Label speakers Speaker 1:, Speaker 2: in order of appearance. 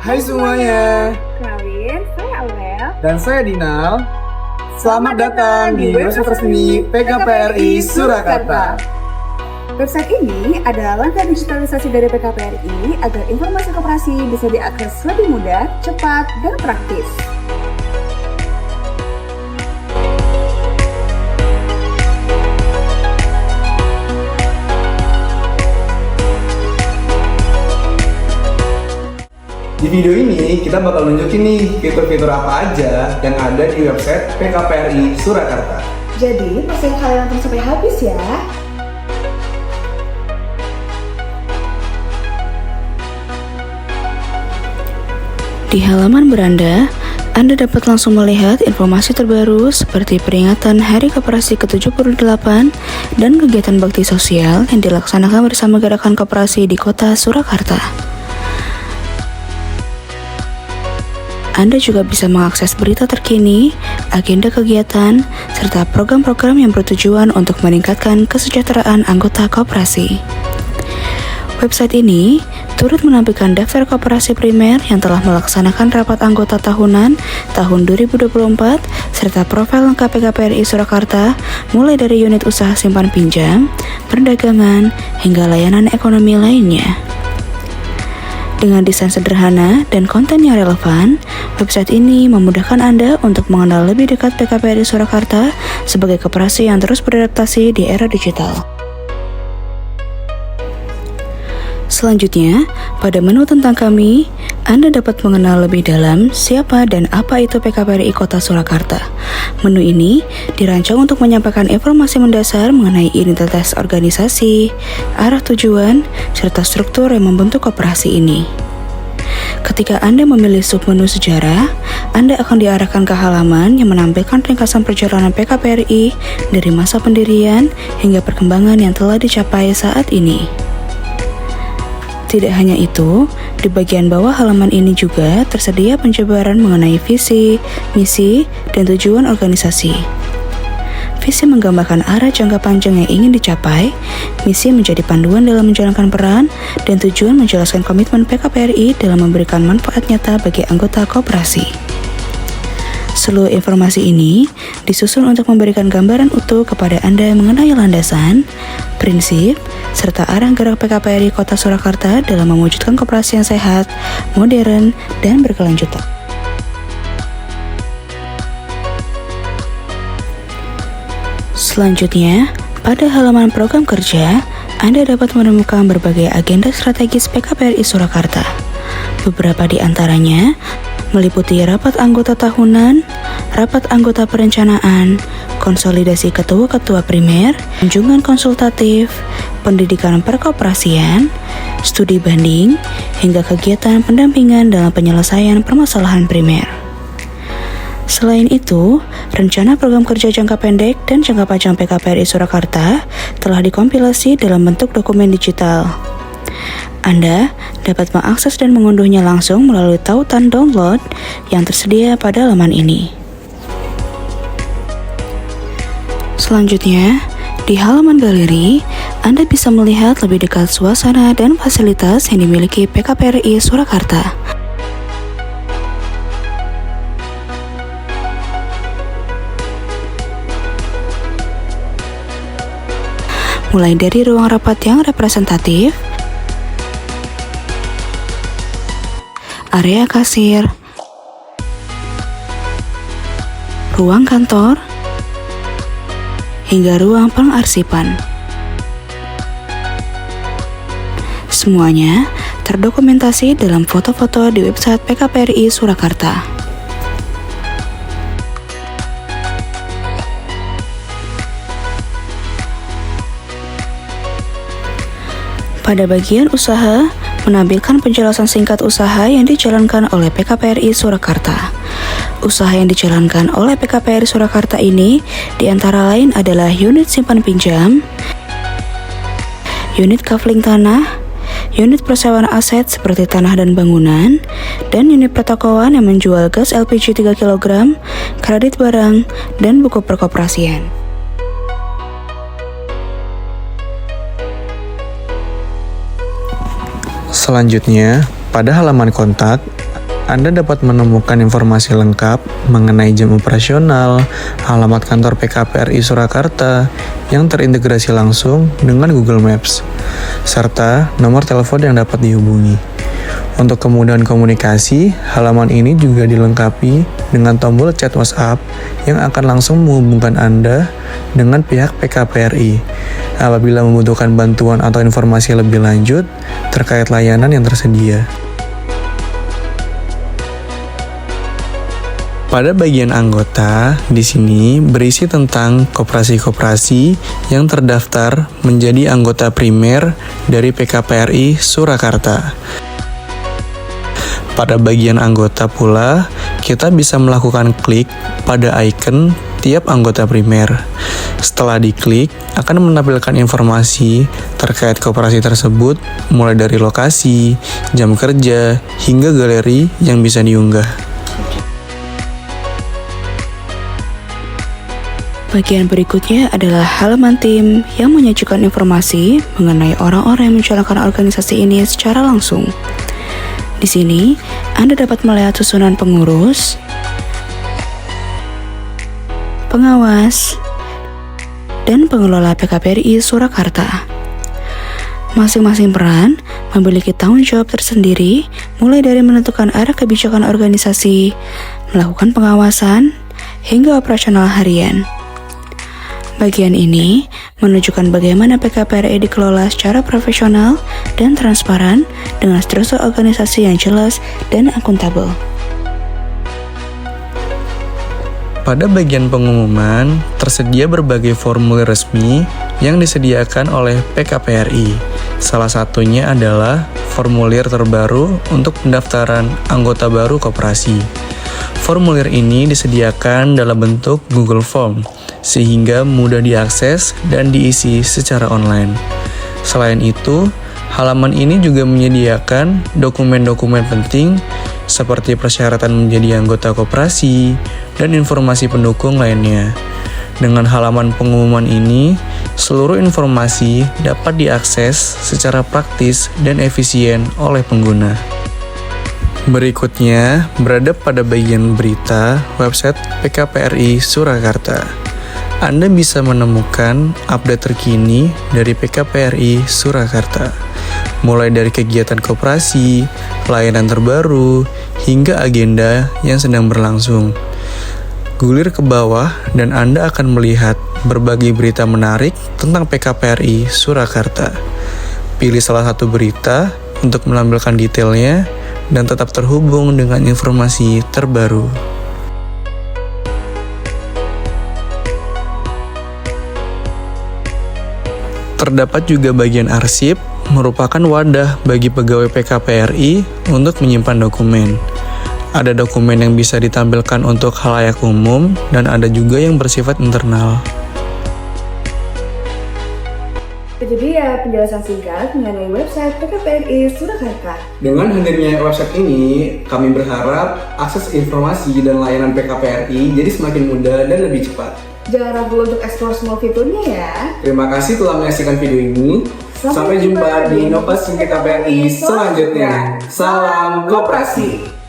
Speaker 1: Hai semuanya,
Speaker 2: Kenalin, saya Aurel.
Speaker 1: dan saya Dinal. Selamat datang di website resmi PKPRI Surakarta.
Speaker 2: Website ini adalah langkah digitalisasi dari PKPRI agar informasi koperasi bisa diakses lebih mudah, cepat, dan praktis.
Speaker 1: Di video ini kita bakal nunjukin nih fitur-fitur apa aja yang ada di website PKPRI Surakarta.
Speaker 2: Jadi, pastikan kalian nonton sampai habis ya.
Speaker 3: Di halaman beranda, Anda dapat langsung melihat informasi terbaru seperti peringatan Hari Koperasi ke-78 dan kegiatan bakti sosial yang dilaksanakan bersama Gerakan Koperasi di Kota Surakarta. Anda juga bisa mengakses berita terkini, agenda kegiatan, serta program-program yang bertujuan untuk meningkatkan kesejahteraan anggota koperasi. Website ini turut menampilkan daftar koperasi primer yang telah melaksanakan rapat anggota tahunan tahun 2024 serta profil lengkap PKPRI Surakarta mulai dari unit usaha simpan pinjam, perdagangan, hingga layanan ekonomi lainnya. Dengan desain sederhana dan konten yang relevan, website ini memudahkan Anda untuk mengenal lebih dekat PKPRI Surakarta sebagai koperasi yang terus beradaptasi di era digital. Selanjutnya, pada menu tentang kami, Anda dapat mengenal lebih dalam siapa dan apa itu PKPRI Kota Surakarta. Menu ini dirancang untuk menyampaikan informasi mendasar mengenai identitas organisasi, arah tujuan, serta struktur yang membentuk koperasi ini. Ketika Anda memilih submenu sejarah, Anda akan diarahkan ke halaman yang menampilkan ringkasan perjalanan PKPRI dari masa pendirian hingga perkembangan yang telah dicapai saat ini. Tidak hanya itu, di bagian bawah halaman ini juga tersedia penjabaran mengenai visi, misi, dan tujuan organisasi. Visi menggambarkan arah jangka panjang yang ingin dicapai, misi menjadi panduan dalam menjalankan peran, dan tujuan menjelaskan komitmen PKPRI dalam memberikan manfaat nyata bagi anggota koperasi. Seluruh informasi ini disusun untuk memberikan gambaran utuh kepada Anda mengenai landasan, prinsip, serta arah gerak PKPRI Kota Surakarta dalam mewujudkan koperasi yang sehat, modern, dan berkelanjutan. Selanjutnya, pada halaman program kerja, Anda dapat menemukan berbagai agenda strategis PKPRI Surakarta. Beberapa di antaranya meliputi rapat anggota tahunan, rapat anggota perencanaan, konsolidasi ketua-ketua primer, kunjungan konsultatif, pendidikan perkoperasian, studi banding, hingga kegiatan pendampingan dalam penyelesaian permasalahan primer. Selain itu, rencana program kerja jangka pendek dan jangka panjang PKPRI Surakarta telah dikompilasi dalam bentuk dokumen digital. Anda dapat mengakses dan mengunduhnya langsung melalui tautan download yang tersedia pada laman ini. Selanjutnya, di halaman galeri, Anda bisa melihat lebih dekat suasana dan fasilitas yang dimiliki PKPRI Surakarta. Mulai dari ruang rapat yang representatif, area kasir, ruang kantor, hingga ruang pengarsipan. Semuanya terdokumentasi dalam foto-foto di website PKPRI Surakarta. Pada bagian usaha, menampilkan penjelasan singkat usaha yang dijalankan oleh PKPRI Surakarta. Usaha yang dijalankan oleh PKPRI Surakarta ini diantara lain adalah unit simpan pinjam, unit kafling tanah, unit persewaan aset seperti tanah dan bangunan, dan unit pertokoan yang menjual gas LPG 3 kg, kredit barang, dan buku perkoperasian.
Speaker 1: Selanjutnya, pada halaman kontak,
Speaker 4: Anda dapat menemukan informasi lengkap mengenai jam operasional, alamat kantor PKPRI Surakarta yang terintegrasi langsung dengan Google Maps, serta nomor telepon yang dapat dihubungi. Untuk kemudahan komunikasi, halaman ini juga dilengkapi dengan tombol chat WhatsApp yang akan langsung menghubungkan Anda dengan pihak PKPRI apabila membutuhkan bantuan atau informasi lebih lanjut terkait layanan yang tersedia. Pada bagian anggota, di sini berisi tentang koperasi-koperasi yang terdaftar menjadi anggota primer dari PKPRI Surakarta. Pada bagian anggota pula, kita bisa melakukan klik pada icon tiap anggota primer. Setelah diklik, akan menampilkan informasi terkait koperasi tersebut, mulai dari lokasi, jam kerja, hingga galeri yang bisa diunggah.
Speaker 3: Bagian berikutnya adalah halaman tim yang menyajikan informasi mengenai orang-orang yang menjalankan organisasi ini secara langsung. Di sini, Anda dapat melihat susunan pengurus, pengawas, dan pengelola PKPRI Surakarta. Masing-masing peran memiliki tanggung jawab tersendiri, mulai dari menentukan arah kebijakan organisasi, melakukan pengawasan, hingga operasional harian. Bagian ini menunjukkan bagaimana PKPRI dikelola secara profesional dan transparan dengan struktur organisasi yang jelas dan akuntabel.
Speaker 4: Pada bagian pengumuman, tersedia berbagai formulir resmi yang disediakan oleh PKPRI. Salah satunya adalah formulir terbaru untuk pendaftaran anggota baru koperasi. Formulir ini disediakan dalam bentuk Google Form, sehingga mudah diakses dan diisi secara online. Selain itu, halaman ini juga menyediakan dokumen-dokumen penting seperti persyaratan menjadi anggota koperasi dan informasi pendukung lainnya. Dengan halaman pengumuman ini, seluruh informasi dapat diakses secara praktis dan efisien oleh pengguna. Berikutnya, berada pada bagian berita website PKPRI Surakarta. Anda bisa menemukan update terkini dari PKPRI Surakarta, mulai dari kegiatan koperasi, layanan terbaru, hingga agenda yang sedang berlangsung. Gulir ke bawah dan Anda akan melihat berbagai berita menarik tentang PKPRI Surakarta. Pilih salah satu berita untuk menampilkan detailnya dan tetap terhubung dengan informasi terbaru. Terdapat juga bagian arsip, merupakan wadah bagi pegawai PKPRI untuk menyimpan dokumen. Ada dokumen yang bisa ditampilkan untuk khalayak umum dan ada juga yang bersifat internal.
Speaker 2: Jadi ya penjelasan singkat mengenai website PKPRI Surakarta.
Speaker 1: Dengan hadirnya website ini, kami berharap akses informasi dan layanan PKPRI jadi semakin mudah dan lebih cepat.
Speaker 2: Jangan ragu untuk explore semua fiturnya ya.
Speaker 1: Terima kasih telah menyaksikan video ini. Sampai jumpa di inovasi PKPRI selanjutnya. Salam Koperasi.